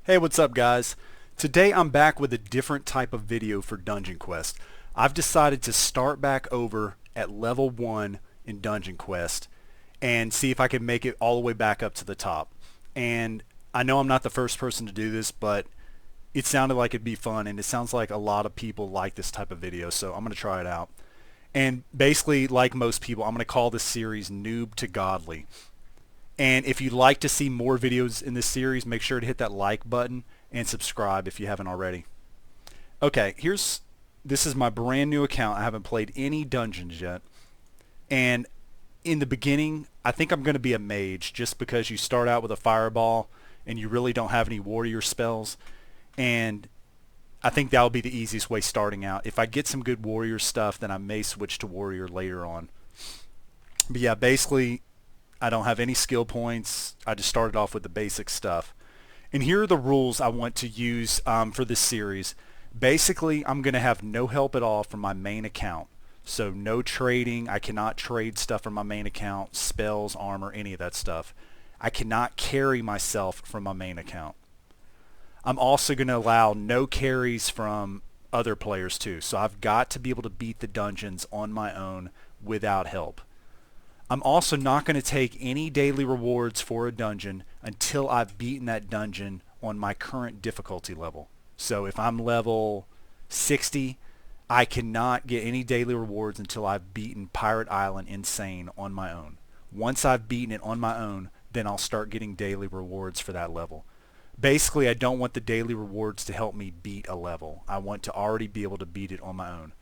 Hey, what's up guys? Today I'm back with a different type of video for Dungeon Quest. I've decided to start back over at level 1 in Dungeon Quest and see if I can make it all the way back up to the top. And I know I'm not the first person to do this, but it sounded like it'd be fun, and it sounds like a lot of people like this type of video, so I'm going to try it out. And basically, like most people, I'm going to call this series Noob to Godly. And if you'd like to see more videos in this series, make sure to hit that like button and subscribe if you haven't already. Okay, this is my brand new account. I haven't played any dungeons yet. And in the beginning, I think I'm going to be a mage just because you start out with a fireball and you really don't have any warrior spells. And I think that'll be the easiest way starting out. If I get some good warrior stuff, then I may switch to warrior later on. But yeah, basically I don't have any skill points. I just started off with the basic stuff. And here are the rules I want to use for this series. Basically, I'm going to have no help at all from my main account. So no trading. I cannot trade stuff from my main account, spells, armor, any of that stuff. I cannot carry myself from my main account. I'm also going to allow no carries from other players too. So I've got to be able to beat the dungeons on my own without help. I'm also not going to take any daily rewards for a dungeon until I've beaten that dungeon on my current difficulty level. So if I'm level 60, I cannot get any daily rewards until I've beaten Pirate Island Insane on my own. Once I've beaten it on my own, then I'll start getting daily rewards for that level. Basically, I don't want the daily rewards to help me beat a level. I want to already be able to beat it on my own.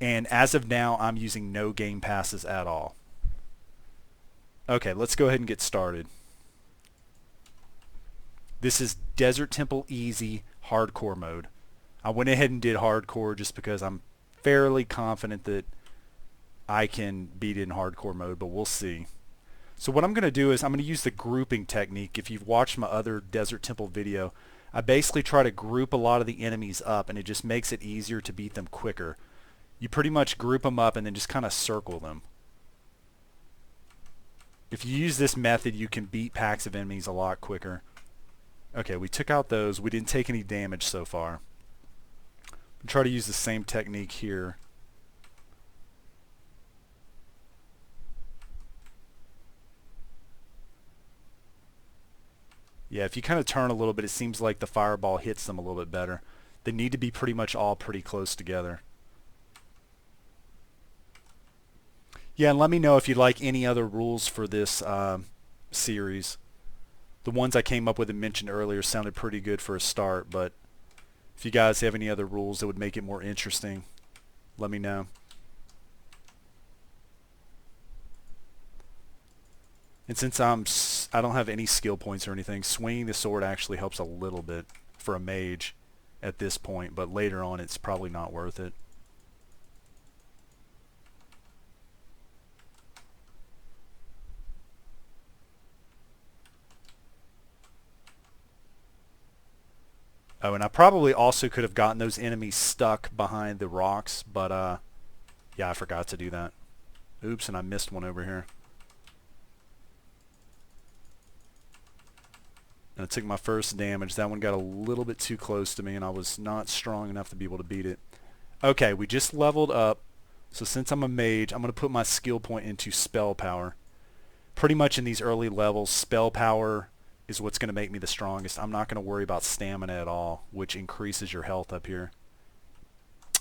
And as of now, I'm using no game passes at all. Okay, let's go ahead and get started. This is Desert Temple Easy Hardcore mode. I went ahead and did Hardcore just because I'm fairly confident that I can beat it in Hardcore mode, but we'll see. So what I'm going to do is I'm going to use the grouping technique. If you've watched my other Desert Temple video, I basically try to group a lot of the enemies up, and it just makes it easier to beat them quicker. You pretty much group them up and then just kind of circle them. If you use this method, you can beat packs of enemies a lot quicker. Okay, we took out those. We didn't take any damage so far. I'll try to use the same technique here. Yeah, if you kind of turn a little bit, it seems like the fireball hits them a little bit better. They need to be pretty much all pretty close together. Yeah, and let me know if you'd like any other rules for this series. The ones I came up with and mentioned earlier sounded pretty good for a start, but if you guys have any other rules that would make it more interesting, let me know. And since I don't have any skill points or anything, swinging the sword actually helps a little bit for a mage at this point, but later on it's probably not worth it. Oh, and I probably also could have gotten those enemies stuck behind the rocks, but yeah, I forgot to do that. Oops, and I missed one over here. And I took my first damage. That one got a little bit too close to me, and I was not strong enough to be able to beat it. Okay, we just leveled up. So since I'm a mage, I'm going to put my skill point into spell power. Pretty much in these early levels, spell power is what's going to make me the strongest. I'm not going to worry about stamina at all, which increases your health up here.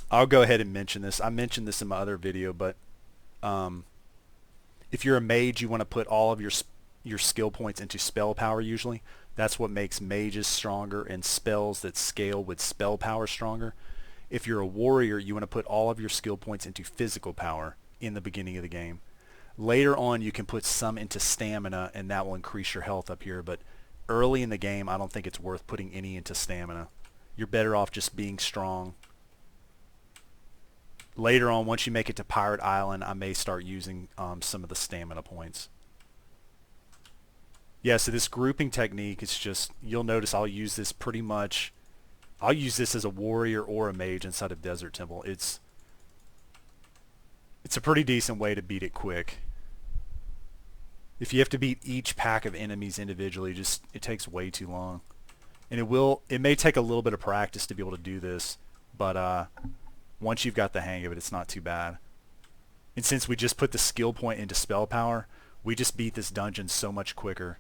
I'll go ahead and mention this. I mentioned this in my other video, but if you're a mage, you want to put all of your skill points into spell power usually. That's what makes mages stronger and spells that scale with spell power stronger. If you're a warrior, you want to put all of your skill points into physical power in the beginning of the game. Later on, you can put some into stamina, and that will increase your health up here, but early in the game, I don't think it's worth putting any into stamina. You're better off just being strong. Later on, once you make it to Pirate Island, I may start using some of the stamina points. Yeah, so this grouping technique is just, you'll notice I'll use this pretty much, I'll use this as a warrior or a mage inside of Desert Temple. It's a pretty decent way to beat it quick. If you have to beat each pack of enemies individually, it takes way too long. And it may take a little bit of practice to be able to do this, but once you've got the hang of it, it's not too bad. And since we just put the skill point into spell power, we just beat this dungeon so much quicker.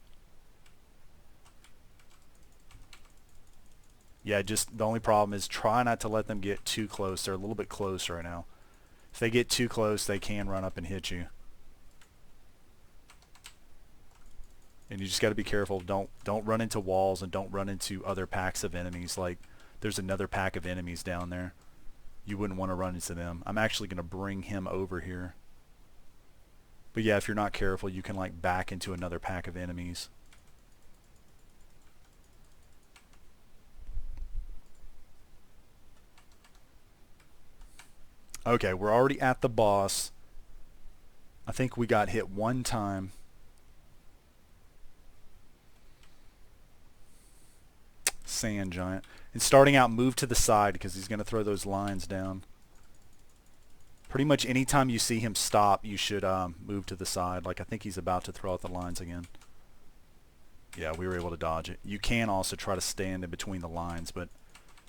Yeah, just the only problem is try not to let them get too close. They're a little bit close right now. If they get too close, they can run up and hit you. And you just got to be careful. Don't run into walls and don't run into other packs of enemies. Like there's another pack of enemies down there. You wouldn't want to run into them. I'm actually going to bring him over here. But yeah, if you're not careful, you can like back into another pack of enemies. Okay, we're already at the boss. I think we got hit one time. Sand giant. And starting out, move to the side because he's going to throw those lines down. Pretty much anytime you see him stop, you should move to the side. Like I think he's about to throw out the lines again. Yeah, we were able to dodge it. You can also try to stand in between the lines, but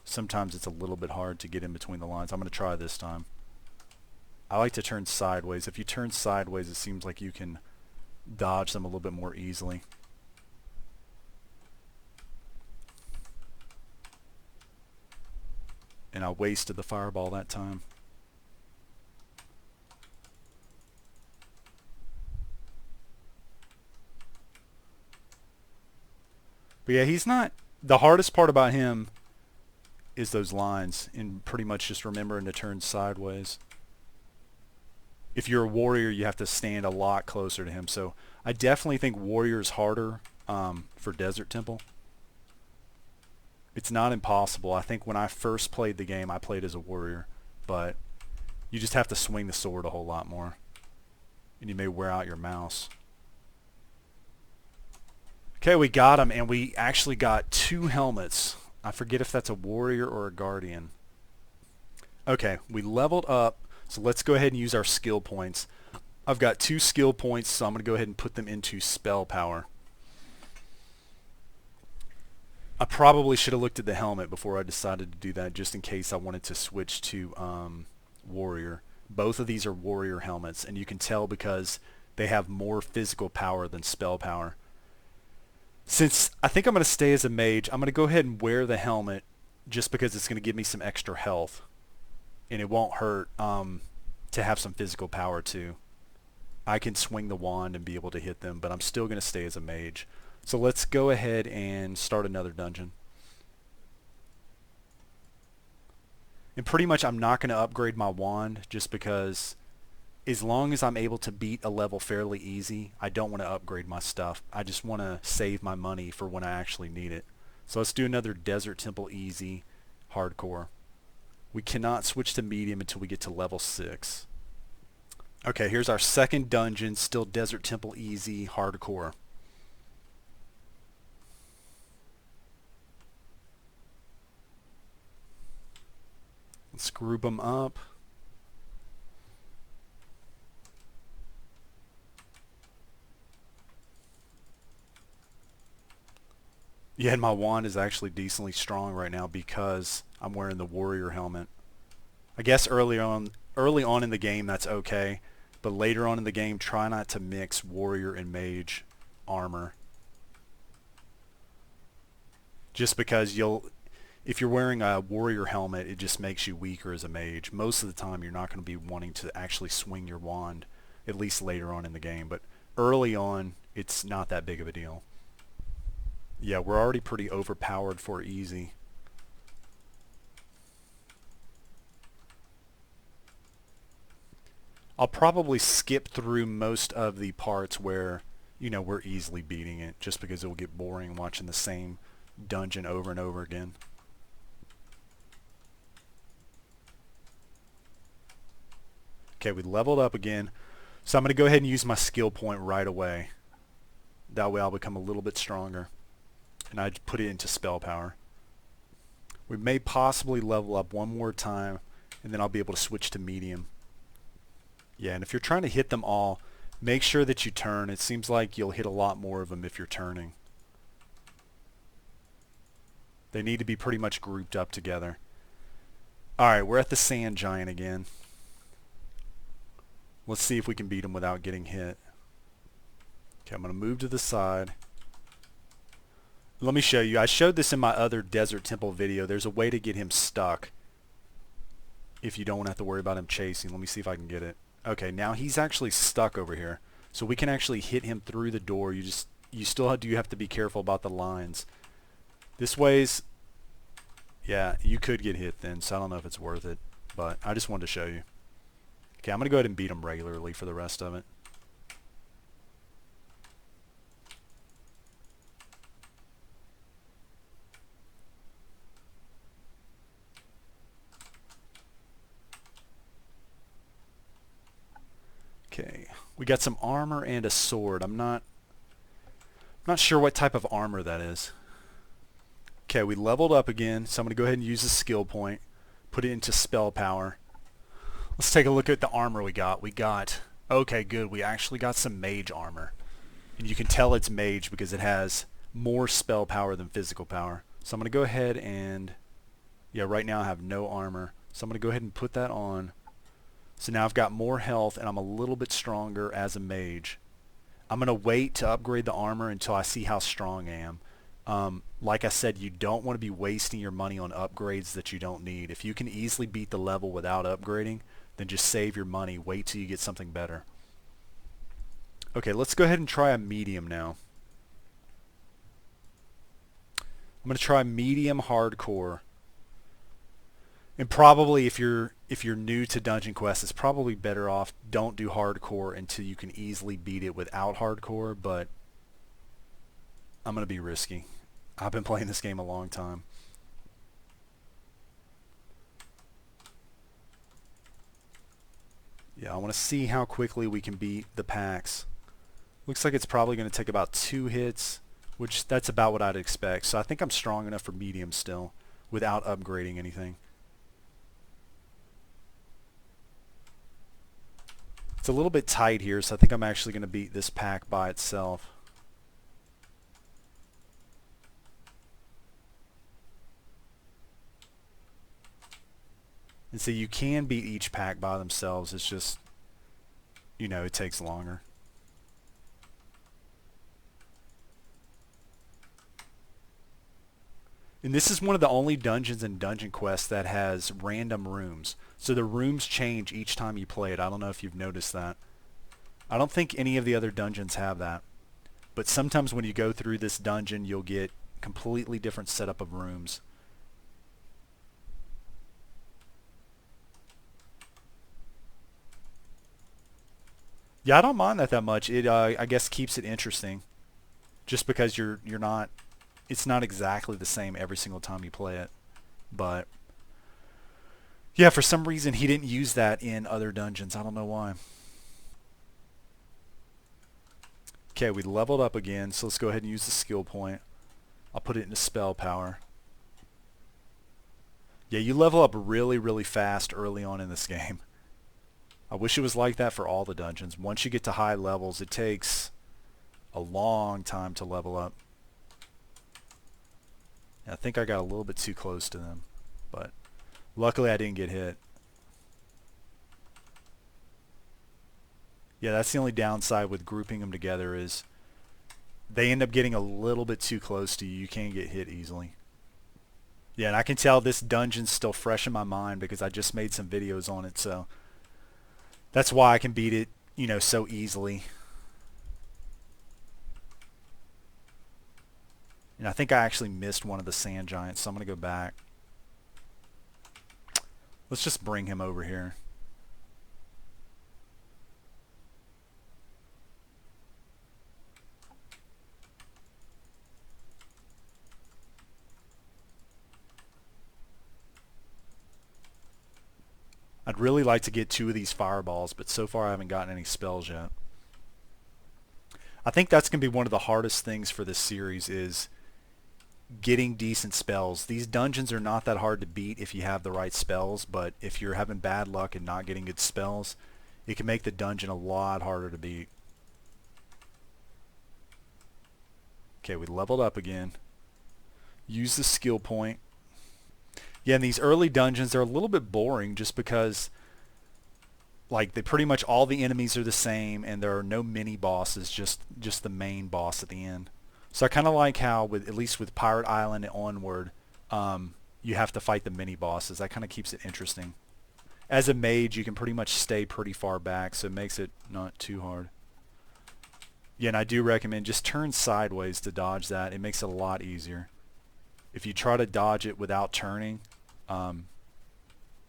sometimes it's a little bit hard to get in between the lines. I'm going to try this time. I like to turn sideways. If you turn sideways, it seems like you can dodge them a little bit more easily. And I wasted the fireball that time. But yeah, he's not... The hardest part about him is those lines and pretty much just remembering to turn sideways. If you're a warrior, you have to stand a lot closer to him. So I definitely think warrior is harder for Desert Temple. It's not impossible. I think when I first played the game, I played as a warrior, but you just have to swing the sword a whole lot more, and you may wear out your mouse. Okay, we got him, and we actually got 2 helmets. I forget if that's a warrior or a guardian. Okay, we leveled up, so let's go ahead and use our skill points. I've got 2 skill points, so I'm going to go ahead and put them into spell power. I probably should have looked at the helmet before I decided to do that, just in case I wanted to switch to warrior. Both of these are warrior helmets, and you can tell because they have more physical power than spell power. Since I think I'm going to stay as a mage, I'm going to go ahead and wear the helmet just because it's going to give me some extra health. And it won't hurt to have some physical power too. I can swing the wand and be able to hit them, but I'm still going to stay as a mage. So let's go ahead and start another dungeon. And pretty much I'm not going to upgrade my wand just because as long as I'm able to beat a level fairly easy, I don't want to upgrade my stuff. I just want to save my money for when I actually need it. So let's do another Desert Temple easy, hardcore. We cannot switch to medium until we get to level 6. Okay, here's our second dungeon, still Desert Temple easy, hardcore. Let's group them up. Yeah, and my wand is actually decently strong right now because I'm wearing the warrior helmet. I guess early on in the game that's okay, but later on in the game try not to mix warrior and mage armor. Just because if you're wearing a warrior helmet, it just makes you weaker as a mage. Most of the time you're not going to be wanting to actually swing your wand, at least later on in the game, but early on it's not that big of a deal. Yeah, we're already pretty overpowered for easy. I'll probably skip through most of the parts where, you know, we're easily beating it, just because it will get boring watching the same dungeon over and over again. Okay, we leveled up again, so I'm going to go ahead and use my skill point right away. That way I'll become a little bit stronger. And I put it into spell power. We may possibly level up one more time, and then I'll be able to switch to medium. Yeah, and if you're trying to hit them all, make sure that you turn. It seems like you'll hit a lot more of them if you're turning. They need to be pretty much grouped up together. Alright, we're at the sand giant again. Let's see if we can beat him without getting hit. Okay, I'm going to move to the side. Let me show you. I showed this in my other desert temple video. There's a way to get him stuck if you don't have to worry about him chasing. Let me see if I can get it. Okay, now he's actually stuck over here. So we can actually hit him through the door. You still do have to be careful about the lines. This way's, yeah, you could get hit then, so I don't know if it's worth it. But I just wanted to show you. Okay, I'm going to go ahead and beat him regularly for the rest of it. Okay, we got some armor and a sword. I'm not sure what type of armor that is. Okay, we leveled up again, so I'm going to go ahead and use a skill point, put it into spell power. Let's take a look at the armor we got. Okay, good, we actually got some mage armor. And you can tell it's mage because it has more spell power than physical power. So I'm going to go ahead and, yeah, right now I have no armor. So I'm going to go ahead and put that on. So now I've got more health and I'm a little bit stronger as a mage. I'm going to wait to upgrade the armor until I see how strong I am. Like I said, you don't want to be wasting your money on upgrades that you don't need. If you can easily beat the level without upgrading, then just save your money. Wait till you get something better. Okay, let's go ahead and try a medium now. I'm going to try medium hardcore. And probably if you're new to Dungeon Quest, it's probably better off don't do hardcore until you can easily beat it without hardcore, but I'm going to be risky. I've been playing this game a long time. Yeah, I want to see how quickly we can beat the packs. Looks like it's probably going to take about 2 hits, which that's about what I'd expect. So I think I'm strong enough for medium still without upgrading anything. It's a little bit tight here, so I think I'm actually going to beat this pack by itself. And so you can beat each pack by themselves. It's just, you know, it takes longer. And this is one of the only dungeons in Dungeon Quest that has random rooms. So the rooms change each time you play it. I don't know if you've noticed that. I don't think any of the other dungeons have that. But sometimes when you go through this dungeon, you'll get completely different setup of rooms. Yeah, I don't mind that much. It I guess keeps it interesting. Just because you're not, it's not exactly the same every single time you play it. But yeah, for some reason he didn't use that in other dungeons. I don't know why. Okay, we leveled up again, so let's go ahead and use the skill point. I'll put it into spell power. Yeah, you level up really, really fast early on in this game. I wish it was like that for all the dungeons. Once you get to high levels, it takes a long time to level up. I think I got a little bit too close to them, but luckily I didn't get hit. Yeah, that's the only downside with grouping them together is they end up getting a little bit too close to you. You can't get hit easily. Yeah, and I can tell this dungeon's still fresh in my mind because I just made some videos on it, so that's why I can beat it, you know, so easily. And I think I actually missed one of the sand giants, so I'm going to go back. Let's just bring him over here. I'd really like to get 2 of these fireballs, but so far I haven't gotten any spells yet. I think that's going to be one of the hardest things for this series is getting decent spells. These dungeons are not that hard to beat if you have the right spells, but if you're having bad luck and not getting good spells, it can make the dungeon a lot harder to beat. Okay, we leveled up again. Use the skill point. Yeah, in these early dungeons, they're a little bit boring just because like they pretty much all the enemies are the same and there are no mini bosses, just the main boss at the end. So I kind of like how with at least with Pirate Island and onward, you have to fight the mini bosses. That kind of keeps it interesting. As a mage, you can pretty much stay pretty far back, so it makes it not too hard. Yeah, and I do recommend just turn sideways to dodge that. It makes it a lot easier. If you try to dodge it without turning,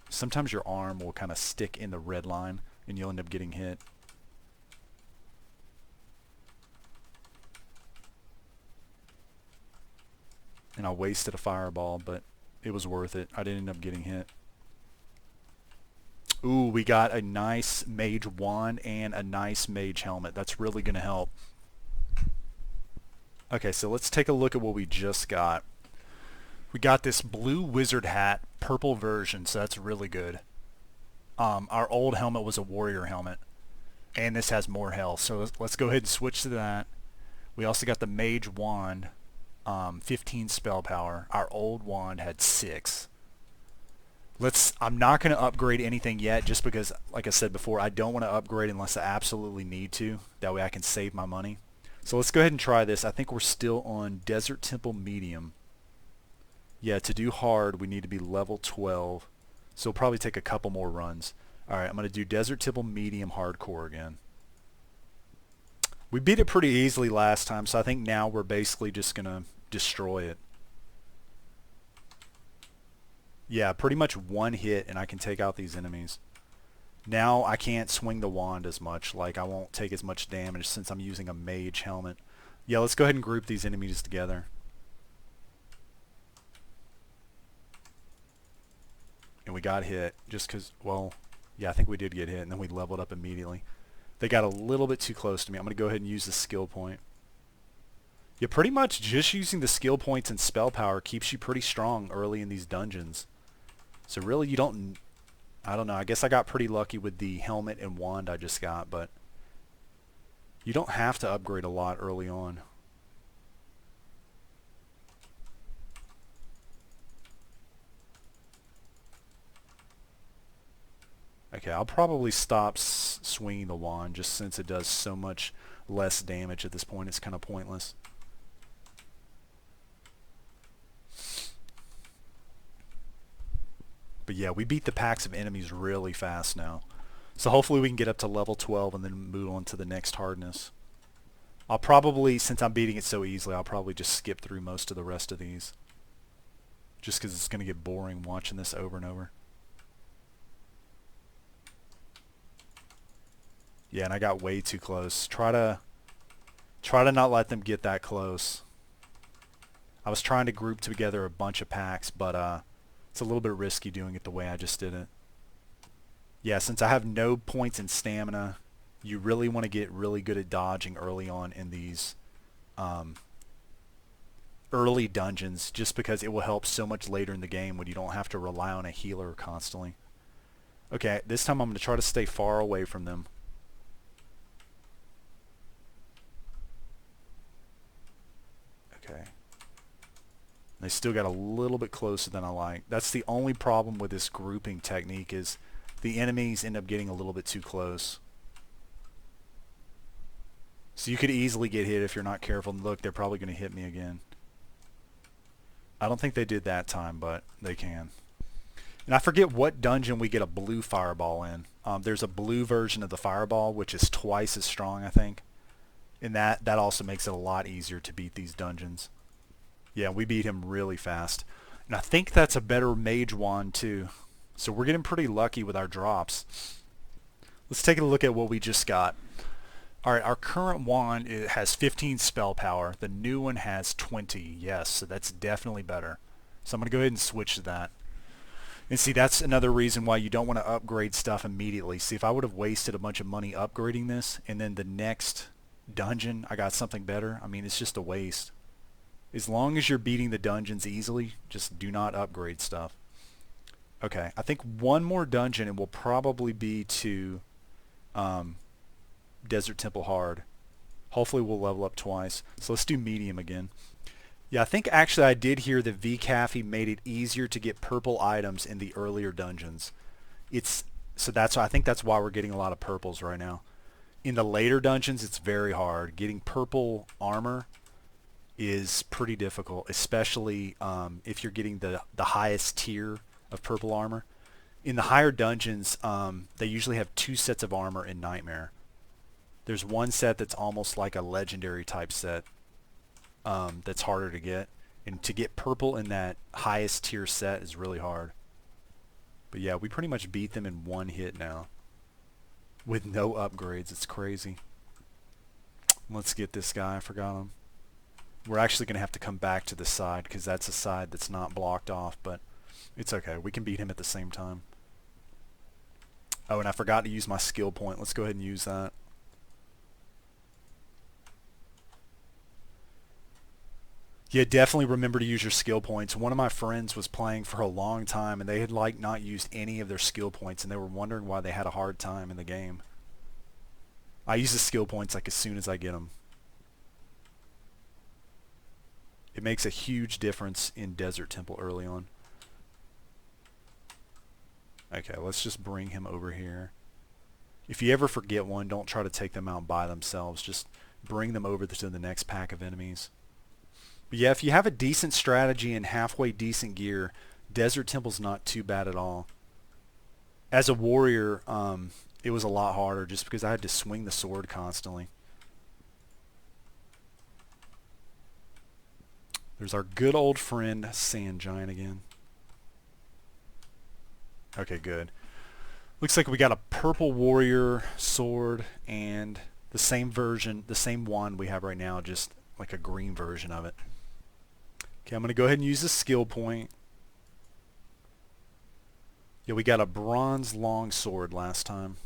sometimes your arm will kind of stick in the red line and you'll end up getting hit. And I wasted a fireball, but it was worth it. I didn't end up getting hit. Ooh, we got a nice mage wand and a nice mage helmet. That's really going to help. Okay, so let's take a look at what we just got. We got this blue wizard hat, purple version, so that's really good. Our old helmet was a warrior helmet, and this has more health, so let's go ahead and switch to that. We also got the mage wand, 15 spell power. Our old wand had 6. I'm not going to upgrade anything yet just because, like I said before, I don't want to upgrade unless I absolutely need to. That way I can save my money. So let's go ahead and try this. I think we're still on Desert Temple Medium. Yeah, to do hard, we need to be level 12. So it'll probably take a couple more runs. Alright, I'm going to do Desert Temple Medium Hardcore again. We beat it pretty easily last time, so I think now we're basically just going to destroy it. Yeah, pretty much one hit and I can take out these enemies. Now I can't swing the wand as much, like I won't take as much damage since I'm using a mage helmet. Yeah, let's go ahead and group these enemies together. And we got hit just because, well, yeah, I think we did get hit and then we leveled up immediately. They got a little bit too close to me. I'm going to go ahead and use the skill point. Yeah, pretty much just using the skill points and spell power keeps you pretty strong early in these dungeons. So really you don't, I don't know, I guess I got pretty lucky with the helmet and wand I just got, but you don't have to upgrade a lot early on. Okay, I'll probably stop swinging the wand just since it does so much less damage at this point. It's kind of pointless. But yeah, we beat the packs of enemies really fast now. So hopefully we can get up to level 12 and then move on to the next hardness. I'll probably, since I'm beating it so easily, I'll probably just skip through most of the rest of these. Just because it's going to get boring watching this over and over. Yeah, and I got way too close. Try to not let them get that close. I was trying to group together a bunch of packs, but it's a little bit risky doing it the way I just did it. Yeah, since I have no points in stamina, you really want to get really good at dodging early on in these early dungeons, just because it will help so much later in the game when you don't have to rely on a healer constantly. Okay, this time I'm going to try to stay far away from them. Okay. They still got a little bit closer than I like. That's the only problem with this grouping technique is the enemies end up getting a little bit too close. So you could easily get hit if you're not careful. And look, they're probably going to hit me again. I don't think they did that time, but they can. And I forget what dungeon we get a blue fireball in. There's a blue version of the fireball, which is twice as strong, I think. And that also makes it a lot easier to beat these dungeons. Yeah, we beat him really fast. And I think that's a better mage wand too. So we're getting pretty lucky with our drops. Let's take a look at what we just got. Alright, our current wand has 15 spell power. The new one has 20. Yes, so that's definitely better. So I'm going to go ahead and switch to that. And see, that's another reason why you don't want to upgrade stuff immediately. See, if I would have wasted a bunch of money upgrading this, and then the next dungeon I got something better, I mean, it's just a waste. As long as you're beating the dungeons easily, just do not upgrade stuff. Okay, I think one more dungeon and we'll probably be to Desert Temple Hard. Hopefully we'll level up twice. So let's do medium again. Yeah, I think actually I did hear that VCafe made it easier to get purple items in the earlier dungeons. It's so that's I think that's why we're getting a lot of purples right now. In the later dungeons, it's very hard. Getting purple armor is pretty difficult, especially if you're getting the highest tier of purple armor. In the higher dungeons, they usually have two sets of armor in Nightmare. There's one set that's almost like a legendary type set that's harder to get. And to get purple in that highest tier set is really hard. But yeah, we pretty much beat them in one hit now. With no upgrades. It's crazy. Let's get this guy. I forgot him. We're actually going to have to come back to the side because that's a side that's not blocked off. But it's okay. We can beat him at the same time. Oh, and I forgot to use my skill point. Let's go ahead and use that. Yeah, definitely remember to use your skill points. One of my friends was playing for a long time and they had like not used any of their skill points and they were wondering why they had a hard time in the game. I use the skill points like as soon as I get them. It makes a huge difference in Desert Temple early on. Okay, let's just bring him over here. If you ever forget one, don't try to take them out by themselves. Just bring them over to the next pack of enemies. But yeah, if you have a decent strategy and halfway decent gear, Desert Temple's not too bad at all. As a warrior, it was a lot harder just because I had to swing the sword constantly. There's our good old friend Sand Giant again. Okay, good. Looks like we got a purple warrior sword and the same version, the same wand we have right now, just like a green version of it. Okay, I'm going to go ahead and use the skill point. Yeah, we got a bronze long sword last time.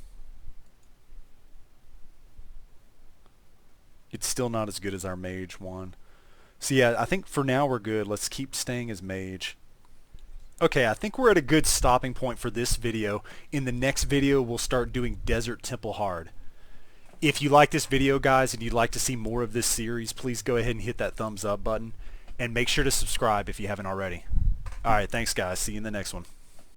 It's still not as good as our mage one. So yeah, I think for now we're good. Let's keep staying as mage. Okay, I think we're at a good stopping point for this video. In the next video, we'll start doing Desert Temple hard. If you like this video, guys, and you'd like to see more of this series, please go ahead and hit that thumbs up button. And make sure to subscribe if you haven't already. Alright, thanks guys. See you in the next one.